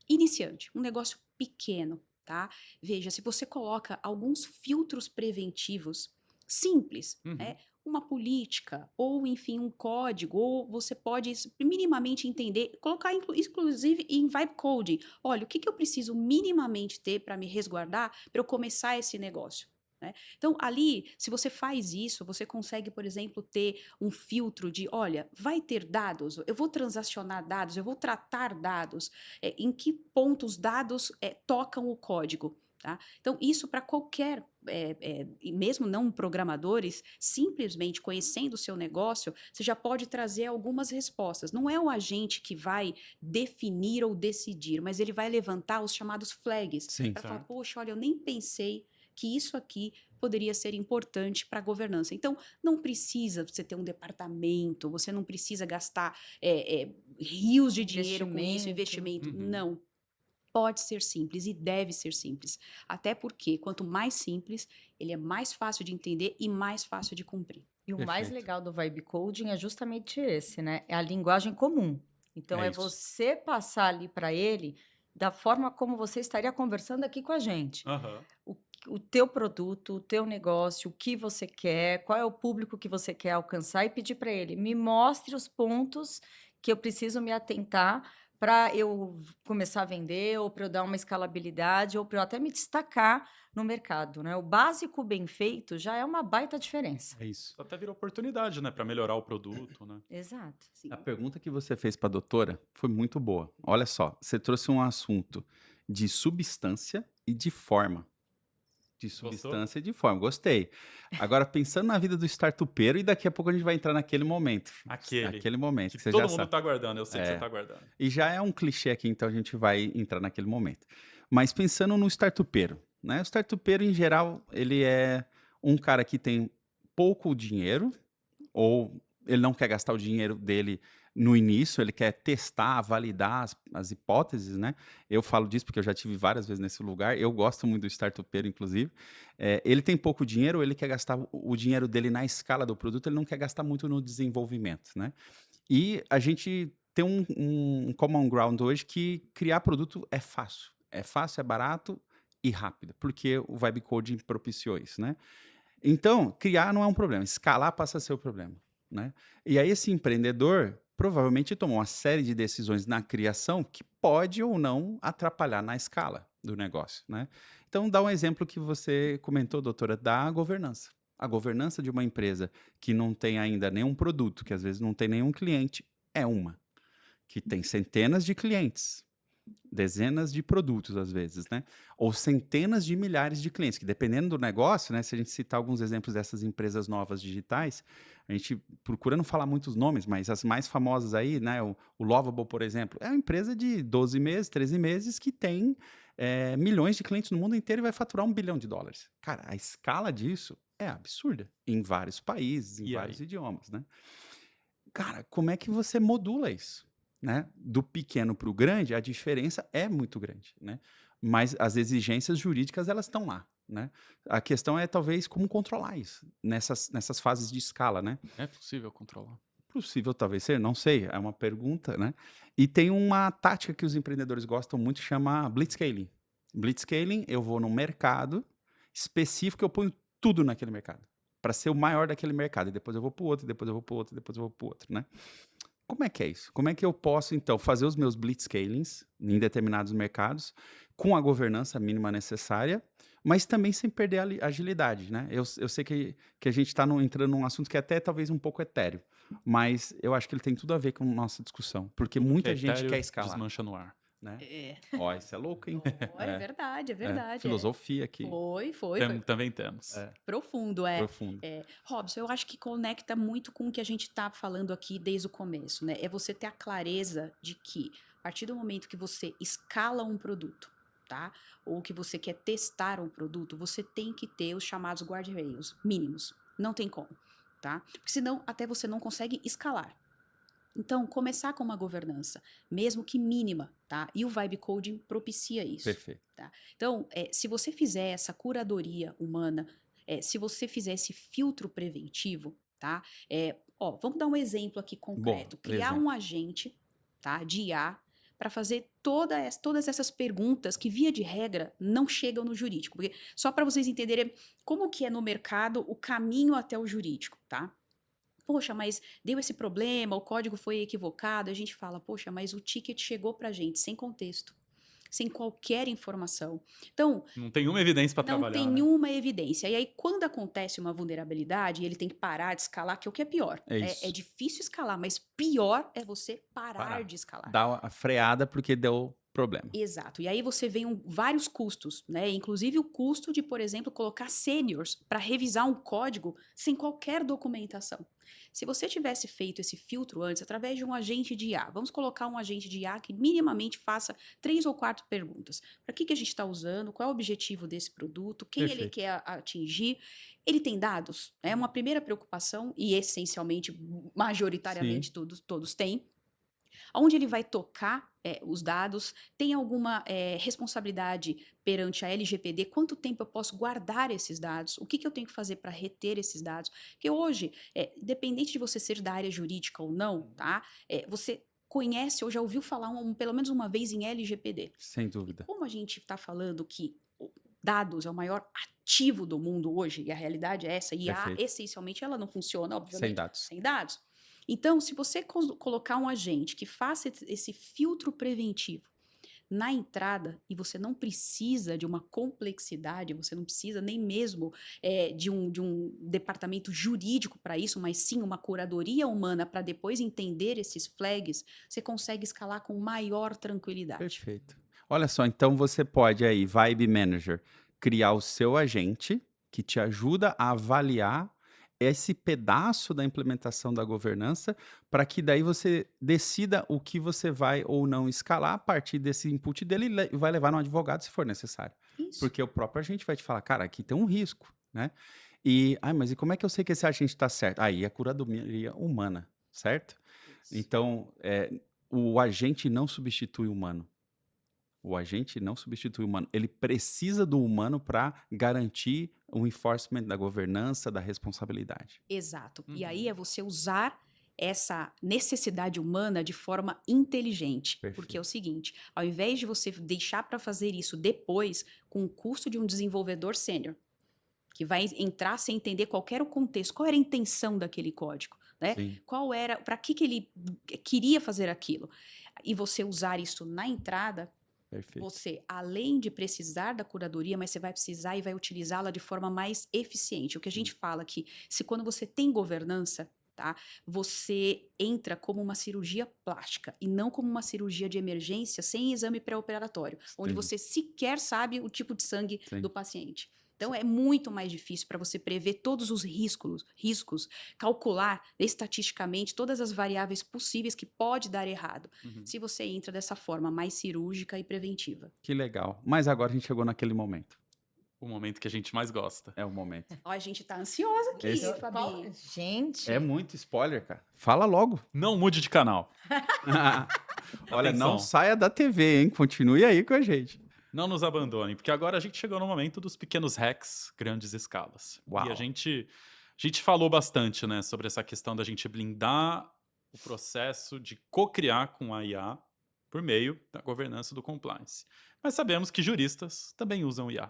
iniciante, um negócio pequeno, tá? Veja, se você coloca alguns filtros preventivos simples, né? Uma política, ou enfim, um código, ou você pode minimamente entender, colocar inclusive em vibe coding. Olha, o que eu preciso minimamente ter para me resguardar para eu começar esse negócio? né? Então, ali, se você faz isso, você consegue, por exemplo, ter um filtro de, olha, vai ter dados, eu vou transacionar dados, eu vou tratar dados, em que ponto os dados tocam o código, tá? Então, isso para qualquer, e mesmo não programadores, simplesmente conhecendo o seu negócio, você já pode trazer algumas respostas. Não é o agente que vai definir ou decidir, mas ele vai levantar os chamados flags,
Sim.
para falar,
Certo.
poxa, olha, eu nem pensei que isso aqui poderia ser importante para a governança. Então, não precisa você ter um departamento, você não precisa gastar rios de dinheiro com isso,
Investimento.
investimento.
Uhum.
Não. Pode ser simples e deve ser simples. Até porque, quanto mais simples, ele é mais fácil de entender e mais fácil de cumprir.
E o mais
Perfeito.
legal do vibe coding é justamente esse, né? É a linguagem comum. Então,
É
é
isso.
você passar ali para ele da forma como você estaria conversando aqui com a gente.
Aham.
O, o teu produto, o teu negócio, o que você quer, qual é o público que você quer alcançar e pedir para ele, me mostre os pontos que eu preciso me atentar para eu começar a vender, ou para eu dar uma escalabilidade, ou para eu até me destacar no mercado, né? O básico bem feito já é uma baita diferença.
É isso.
Isso até vira oportunidade, né, para melhorar o produto, né?
Exato.
Sim.
A pergunta que você fez para a doutora foi muito boa. Olha só, você trouxe um assunto de substância e de forma. De
Gostou?
substância e de forma. Gostei. Agora, pensando na vida do startupeiro, e daqui a pouco a gente vai entrar naquele momento.
Aquele
Aquele momento
que
que você
todo
já
mundo
sabe.
tá aguardando, eu sei que você
É.
tá aguardando.
E já é um clichê aqui, então a gente vai entrar naquele momento. Mas pensando no startupeiro, né? O startupeiro, em geral, ele é um cara que tem pouco dinheiro, ou ele não quer gastar o dinheiro dele no início, ele quer testar, validar as hipóteses, né? Eu falo disso porque eu já tive várias vezes nesse lugar. Eu gosto muito do startupeiro, inclusive. Ele tem pouco dinheiro, ele quer gastar o dinheiro dele na escala do produto, ele não quer gastar muito no desenvolvimento, né? E a gente tem um common ground hoje que criar produto é fácil. É fácil, é barato e rápido, porque o Vibe Coding propiciou isso, né? Então, criar não é um problema, escalar passa a ser o problema, né? E aí esse empreendedor provavelmente tomou uma série de decisões na criação que pode ou não atrapalhar na escala do negócio, né? Então, dá um exemplo que você comentou, doutora, da governança. A governança de uma empresa que não tem ainda nenhum produto, que às vezes não tem nenhum cliente, é uma que tem centenas de clientes, dezenas de produtos às vezes, né? Ou centenas de milhares de clientes, que dependendo do negócio, né? Se a gente citar alguns exemplos dessas empresas novas digitais, a gente procura não falar muitos nomes, mas as mais famosas aí, né? O Lovable, por exemplo, é uma empresa de 12 meses, 13 meses que tem milhões de clientes no mundo inteiro e vai faturar US$ 1 bilhão. Cara, a escala disso é absurda em vários países, em
E
vários
aí?
idiomas, né? Cara, como é que você modula isso? Né? Do pequeno para o grande, a diferença é muito grande, né? Mas as exigências jurídicas, elas estão lá, né? A questão é, talvez, como controlar isso nessas fases de escala, né?
É possível controlar.
Possível talvez ser, não sei, é uma pergunta, né? E tem uma tática que os empreendedores gostam muito, chama blitzscaling. Blitzscaling, eu vou num mercado específico, eu ponho tudo naquele mercado, para ser o maior daquele mercado, e depois eu vou para o outro, depois eu vou para o outro, depois eu vou para o outro, né? Como é que é isso? Como é que eu posso, então, fazer os meus blitzscalings em determinados mercados, com a governança mínima necessária, mas também sem perder a agilidade, né? Eu sei que a gente está entrando num assunto que é até talvez um pouco etéreo, mas eu acho que ele tem tudo a ver com a nossa discussão, porque
Tudo que
muita
é
gente
etéreo
quer escalar,
desmancha no ar.
né?
É,
Ó, isso é louco, hein?
é verdade, é verdade.
Filosofia aqui.
Foi
Também temos.
profundo,
Profundo.
Robson, eu acho que conecta muito com o que a gente está falando aqui desde o começo, né? É você ter a clareza de que, a partir do momento que você escala um produto, tá? Ou que você quer testar um produto, você tem que ter os chamados guardrails mínimos. Não tem como, tá? Porque senão até você não consegue escalar. Então, começar com uma governança, mesmo que mínima, tá? E o Vibe Coding propicia isso.
Perfeito.
Tá? Então, se você fizer essa curadoria humana, se você fizer esse filtro preventivo, tá? Vamos dar um exemplo aqui concreto. Criar
exemplo.
um agente, tá, de IA para fazer todas essas perguntas que, via de regra, não chegam no jurídico. Porque, só para vocês entenderem como que é no mercado o caminho até o jurídico, tá? Poxa, mas deu esse problema, o código foi equivocado. A gente fala, poxa, mas o ticket chegou para a gente sem contexto. sem qualquer informação. Então,
Não tem uma evidência para
não
trabalhar,
tem
né?
nenhuma evidência. E aí, quando acontece uma vulnerabilidade, ele tem que parar de escalar, que é o que é pior.
É
É
isso.
difícil escalar, mas pior é você parar
Parar.
de escalar.
Dá a freada porque deu problema.
Exato. E aí você vê vários custos, né? Inclusive o custo de, por exemplo, colocar sêniors para revisar um código sem qualquer documentação. Se você tivesse feito esse filtro antes, através de um agente de IA, vamos colocar um agente de IA que minimamente faça 3 ou 4 perguntas. Para que a gente está usando? Qual é o objetivo desse produto? Quem ele
Perfeito.
quer atingir? Ele tem dados? É uma primeira preocupação, e essencialmente,
Sim.
majoritariamente, todos têm. Onde ele vai tocar os dados? Tem alguma responsabilidade perante a LGPD? Quanto tempo eu posso guardar esses dados? O que eu tenho que fazer para reter esses dados? Porque hoje, independente de você ser da área jurídica ou não, tá? Você conhece ou já ouviu falar pelo menos uma vez em LGPD.
Sem
E
dúvida.
como a gente está falando que dados é o maior ativo do mundo hoje, e a realidade é essa, e
Perfeito.
essencialmente ela não funciona,
Sem
obviamente,
dados.
sem dados. Então, se você colocar um agente que faça esse filtro preventivo na entrada, e você não precisa de uma complexidade, você não precisa nem mesmo de um departamento jurídico para isso, mas sim uma curadoria humana para depois entender esses flags, você consegue escalar com maior tranquilidade.
Perfeito. Olha só, então você pode aí, Vibe Manager, criar o seu agente que te ajuda a avaliar esse pedaço da implementação da governança para que daí você decida o que você vai ou não escalar a partir desse input dele e vai levar no advogado se for necessário.
Isso.
Porque o próprio agente vai te falar, cara, aqui tem um risco, né? Mas e como é que eu sei que esse agente está certo? Aí a curadoria humana, certo?
Isso.
Então, o agente não substitui o humano. O agente não substitui o humano. Ele precisa do humano para garantir o enforcement da governança, da responsabilidade.
Exato. E
Uhum.
aí é você usar essa necessidade humana de forma inteligente. Porque é
Perfeito.
o seguinte, ao invés de você deixar para fazer isso depois com o custo de um desenvolvedor sênior, que vai entrar sem entender qual era o contexto, qual era a intenção daquele código, né?
Sim,
Qual era, para que ele queria fazer aquilo. E você usar isso na entrada,
perfeito.
você, além de precisar da curadoria, mas você vai precisar e vai utilizá-la de forma mais eficiente. O que a gente fala aqui, se quando você tem governança, tá, você entra como uma cirurgia plástica e não como uma cirurgia de emergência sem exame pré-operatório, onde
Sim.
você sequer sabe o tipo de sangue
Sim.
do paciente. Então, é muito mais difícil para você prever todos os riscos, calcular estatisticamente todas as variáveis possíveis que pode dar errado,
Uhum.
se você entra dessa forma mais cirúrgica e preventiva.
Que legal. Mas agora a gente chegou naquele momento.
O momento que a gente mais gosta.
É o momento.
Ó, a gente tá ansiosa aqui,
Esse-
Fabi.
Gente,
É muito spoiler, cara. Fala logo.
Não mude de canal.
Olha,
Atenção.
não saia da TV, hein? Continue aí com a gente.
Não nos abandonem, porque agora a gente chegou no momento dos pequenos hacks, grandes escalas.
Uau.
E a gente falou bastante, né, sobre essa questão da gente blindar o processo de co-criar com a IA por meio da governança do compliance. Mas sabemos que juristas também usam IA.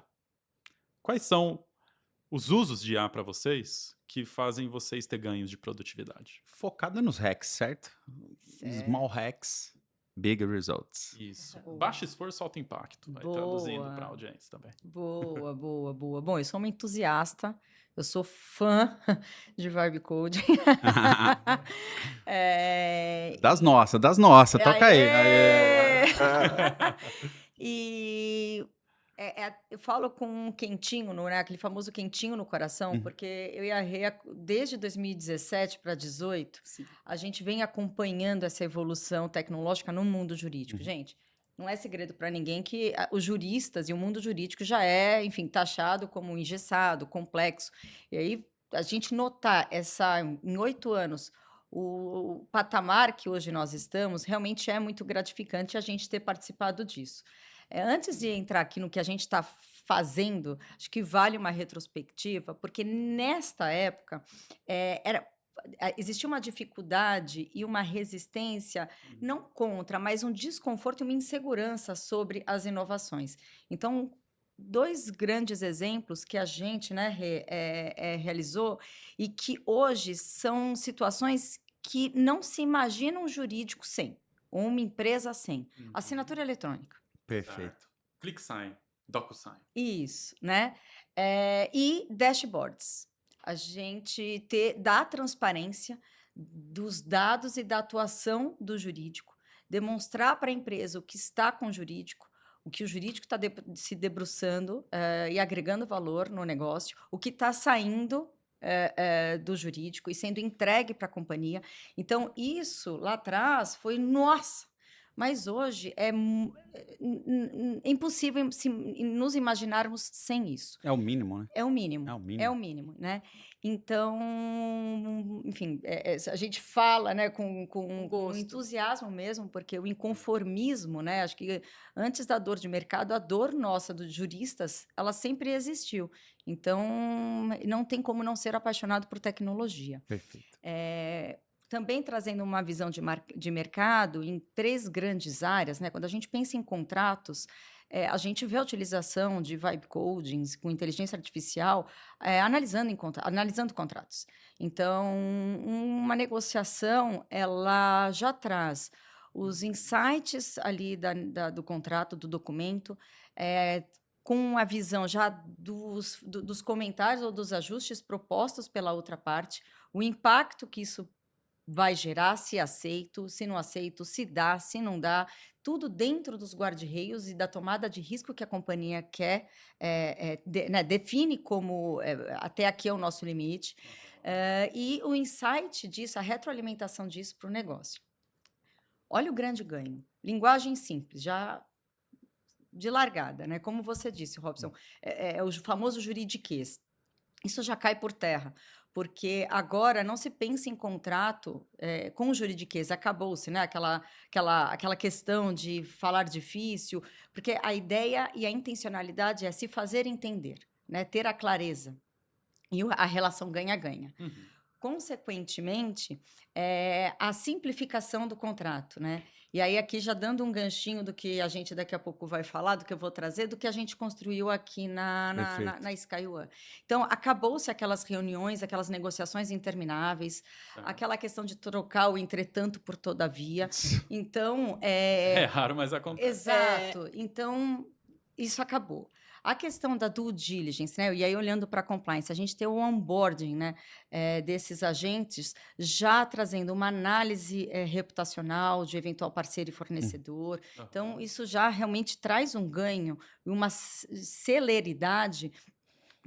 Quais são os usos de IA para vocês que fazem vocês ter ganhos de produtividade?
Focada nos hacks, certo?
Certo.
Small hacks, big results.
Isso.
Boa.
Baixo esforço, alto impacto. Vai traduzindo
Boa.
para a audiência também.
boa, boa, boa. Bom, eu sou uma entusiasta, eu sou fã de Vibe Coding.
Das nossas. Toca aí.
Aê!
Aê.
E eu falo com um quentinho, né, aquele famoso quentinho no coração,
Uhum.
porque eu e a Rê, desde 2017 para 2018,
Sim.
a gente vem acompanhando essa evolução tecnológica no mundo jurídico.
Uhum.
Gente, não é segredo para ninguém que os juristas e o mundo jurídico já é, enfim, taxado como engessado, complexo. E aí, a gente notar em 8 anos, o patamar que hoje nós estamos, realmente é muito gratificante a gente ter participado disso. Antes de entrar aqui no que a gente está fazendo, acho que vale uma retrospectiva, porque nesta época existia uma dificuldade e uma resistência, não contra, mas um desconforto e uma insegurança sobre as inovações. Então, 2 grandes exemplos que a gente, né, realizou e que hoje são situações que não se imagina um jurídico sem, ou uma empresa sem. Assinatura eletrônica.
Perfeito.
ClickSign, DocuSign.
Isso, né? E dashboards. A gente dá transparência dos dados e da atuação do jurídico, demonstrar para a empresa o que está com o jurídico, o que o jurídico está se debruçando e agregando valor no negócio, o que está saindo do jurídico e sendo entregue para a companhia. Então, isso lá atrás foi, nossa, mas hoje é impossível nos imaginarmos sem isso.
É o mínimo, né?
É o mínimo.
É o
É
mínimo.
o mínimo, né? Então, enfim, a gente fala, né, com
Gosto.
entusiasmo mesmo, porque o inconformismo, né? Acho que antes da dor de mercado, a dor nossa dos juristas, ela sempre existiu. Então, não tem como não ser apaixonado por tecnologia.
Perfeito.
Também trazendo uma visão de mercado em 3 grandes áreas, né? Quando a gente pensa em contratos, a gente vê a utilização de vibe codings com inteligência artificial, analisando contratos. Então, uma negociação, ela já traz os insights ali do contrato, do documento, com a visão já dos comentários ou dos ajustes propostos pela outra parte, o impacto que isso vai gerar, se aceito, se não aceito, se dá, se não dá, tudo dentro dos guarda-reios e da tomada de risco que a companhia quer, né, define como até aqui é o nosso limite, e o insight disso, a retroalimentação disso para o negócio. Olha o grande ganho. Linguagem simples, já de largada, né? Como você disse, Robson, é o famoso juridiquês. Isso já cai por terra, porque agora não se pensa em contrato com o juridiquês, acabou-se, né? Aquela questão de falar difícil, porque a ideia e a intencionalidade é se fazer entender, né? Ter a clareza e a relação ganha-ganha. Consequentemente, a simplificação do contrato, né? E aí, aqui, já dando um ganchinho do que a gente daqui a pouco vai falar, do que eu vou trazer, do que a gente construiu aqui na SkyOne. Então, acabou-se aquelas reuniões, aquelas negociações intermináveis, aquela questão de trocar o entretanto por todavia. Então,
É raro, mas acontece.
Exato. Então, isso acabou. A questão da due diligence, né? E aí, olhando para a compliance, a gente tem o onboarding, né, desses agentes, já trazendo uma análise reputacional de eventual parceiro e fornecedor. Então, isso já realmente traz um ganho e uma celeridade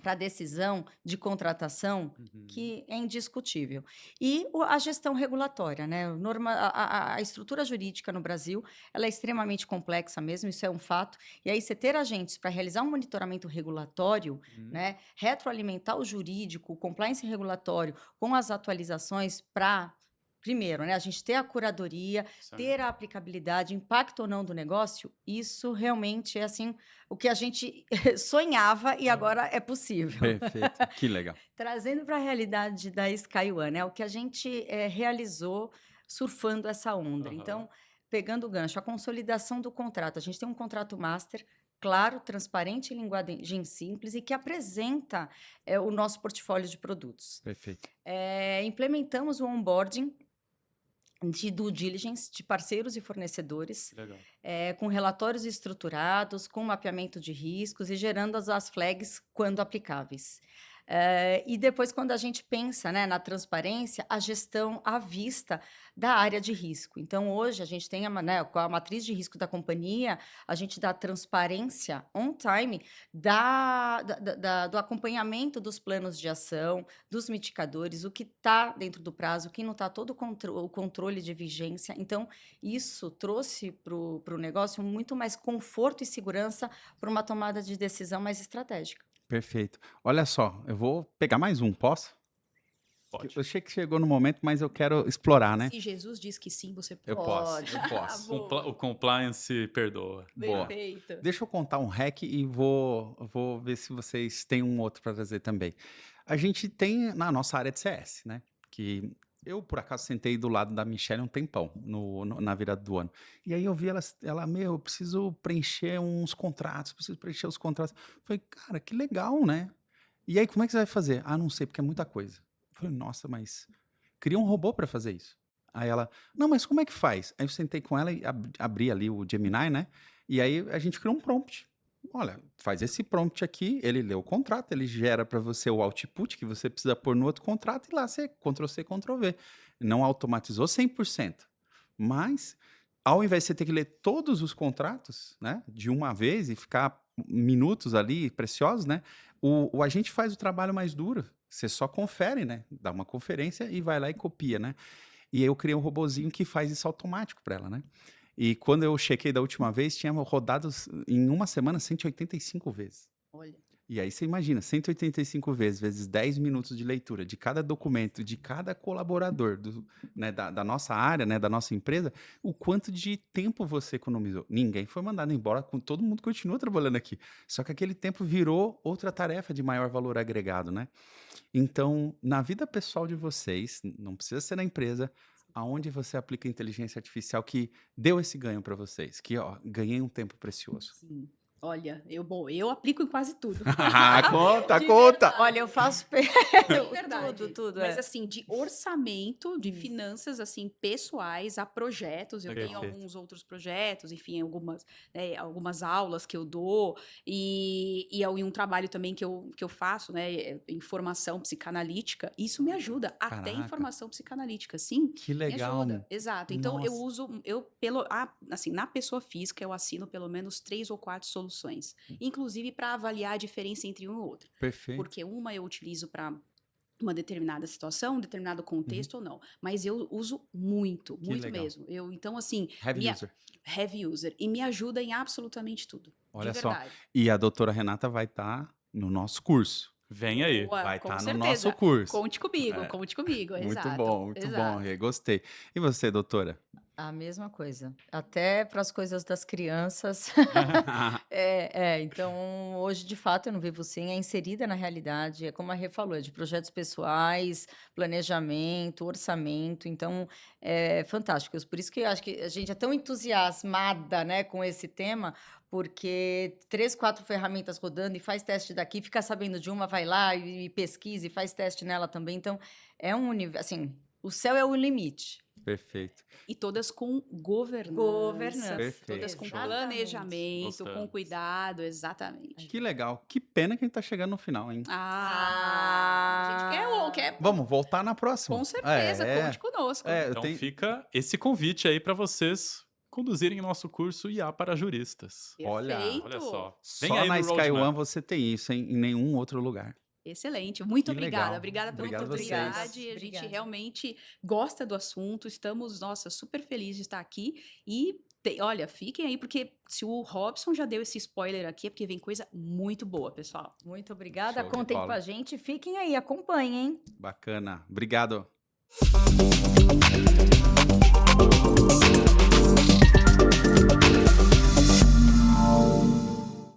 para a decisão de contratação que é indiscutível. E a gestão regulatória, né? A estrutura jurídica no Brasil, ela é extremamente complexa mesmo, isso é um fato. E aí, você ter agentes para realizar um monitoramento regulatório, né? Retroalimentar o jurídico, o compliance regulatório, com as atualizações para... Primeiro, né, a gente ter a curadoria, ter a aplicabilidade, impacto ou não do negócio, isso realmente é assim o que a gente sonhava e agora é possível.
Perfeito, que legal.
Trazendo para a realidade da SkyOne, né, o que a gente realizou surfando essa onda. Então, pegando o gancho, a consolidação do contrato. A gente tem um contrato master, claro, transparente, em linguagem simples e que apresenta o nosso portfólio de produtos.
Perfeito.
Implementamos o onboarding de due diligence de parceiros e fornecedores, com relatórios estruturados, com mapeamento de riscos e gerando as flags quando aplicáveis. E depois, quando a gente pensa, né, na transparência, a gestão à vista da área de risco. Então, hoje, a gente tem com a matriz de risco da companhia, a gente dá transparência on time do acompanhamento dos planos de ação, dos mitigadores, o que está dentro do prazo, o que não está, todo o controle de vigência. Então, isso trouxe para o negócio muito mais conforto e segurança para uma tomada de decisão mais estratégica.
Perfeito. Olha só, eu vou pegar mais um, posso?
Pode.
Eu achei que chegou no momento, mas eu quero explorar, né?
Se Jesus diz que sim, você
Eu
pode.
posso, eu posso.
Boa.
O compliance perdoa.
Boa.
Perfeito.
Deixa eu contar um hack e vou ver se vocês têm um outro para trazer também. A gente tem na nossa área de CS, né? Que eu, por acaso, sentei do lado da Michelle um tempão na virada do ano. E aí eu vi ela, eu preciso preencher uns contratos, preciso preencher os contratos. Falei, cara, que legal, né? E aí, como é que você vai fazer? Ah, não sei, porque é muita coisa. Falei, nossa, mas cria um robô para fazer isso. Aí ela, não, mas como é que faz? Aí eu sentei com ela e abri ali o Gemini, né? E aí a gente criou um prompt. Olha, faz esse prompt aqui, ele lê o contrato, ele gera para você o output que você precisa pôr no outro contrato e lá você Ctrl+C, Ctrl+V. Não automatizou 100%, mas ao invés de você ter que ler todos os contratos, né, de uma vez e ficar minutos ali preciosos, né, o agente faz o trabalho mais duro. Você só confere, né, dá uma conferência e vai lá e copia, né. E aí eu criei um robozinho que faz isso automático para ela, né. E quando eu chequei da última vez, tinha rodado em uma semana 185 vezes.
Olha.
E aí você imagina, 185 vezes, vezes 10 minutos de leitura de cada documento, de cada colaborador né, da nossa área, né, da nossa empresa, o quanto de tempo você economizou. Ninguém foi mandado embora, todo mundo continua trabalhando aqui. Só que aquele tempo virou outra tarefa de maior valor agregado, né? Então, na vida pessoal de vocês, não precisa ser na empresa, aonde você aplica inteligência artificial que deu esse ganho para vocês? Que, ó, ganhei um tempo precioso.
Sim. Olha, eu aplico em quase tudo.
Conta,
De
conta!
verdade.
Olha, eu faço
De verdade.
tudo.
Mas assim, de orçamento, de
Isso.
finanças, assim, pessoais a projetos. Eu tenho
Perfeito.
alguns outros projetos, enfim, algumas aulas que eu dou e um trabalho também que eu faço, né, informação psicanalítica. Isso me ajuda, até
Caraca.
informação psicanalítica, sim.
Que
Me
legal.
ajuda, exato. Então, eu
Nossa.
uso, assim, na pessoa física, eu assino pelo menos 3 ou 4 soluções, inclusive para avaliar a diferença entre um e outro.
Perfeito.
Porque uma eu utilizo para uma determinada situação, um determinado contexto ou não. Mas eu uso muito,
Que
muito
legal.
mesmo. Então, assim,
Heavy user.
heavy user. E me ajuda em absolutamente tudo.
Olha
de
só.
verdade.
E a doutora Renata vai estar no nosso curso.
Vem aí.
Boa,
Vai
com
estar no
certeza.
nosso curso.
Conte comigo,
É.
conte comigo.
Muito
Exato.
bom, muito
exato.
bom. Gostei. E você, doutora?
A mesma coisa. Até para as coisas das crianças. Então, hoje, de fato, eu não vivo sem, é inserida na realidade, é como a Rê falou, é de projetos pessoais, planejamento, orçamento, então, é fantástico. Por isso que eu acho que a gente é tão entusiasmada, né, com esse tema, porque 3, 4 ferramentas rodando e faz teste daqui, fica sabendo de uma, vai lá e pesquisa e faz teste nela também, então, é um universo, assim, o céu é o limite.
Perfeito.
E todas com governança.
Governança.
Perfeito.
Todas com
Exatamente.
planejamento, com
Gostamos.
cuidado, exatamente.
Que legal. Que pena que a gente tá chegando no final, hein?
A gente quer
Vamos voltar na próxima.
com certeza,
É,
conte conosco.
é, eu
Então
tenho...
fica esse convite aí para vocês conduzirem nosso curso IA para juristas.
Olha,
Perfeito.
Olha só. Vem
Só
aí
na
no
Sky
Roadmap.
One você tem isso, hein? Em nenhum outro lugar.
Excelente, muito
Que
obrigada.
legal.
Obrigada pela
Obrigado a vocês.
oportunidade. A gente
Obrigada.
realmente gosta do assunto. Estamos, nossa, super felizes de estar aqui. E, olha, fiquem aí, porque se o Robson já deu esse spoiler aqui, é porque vem coisa muito boa, pessoal.
Muito obrigada,
Show de
contem
bola.
com a gente, fiquem aí, acompanhem, hein?
Bacana. Obrigado.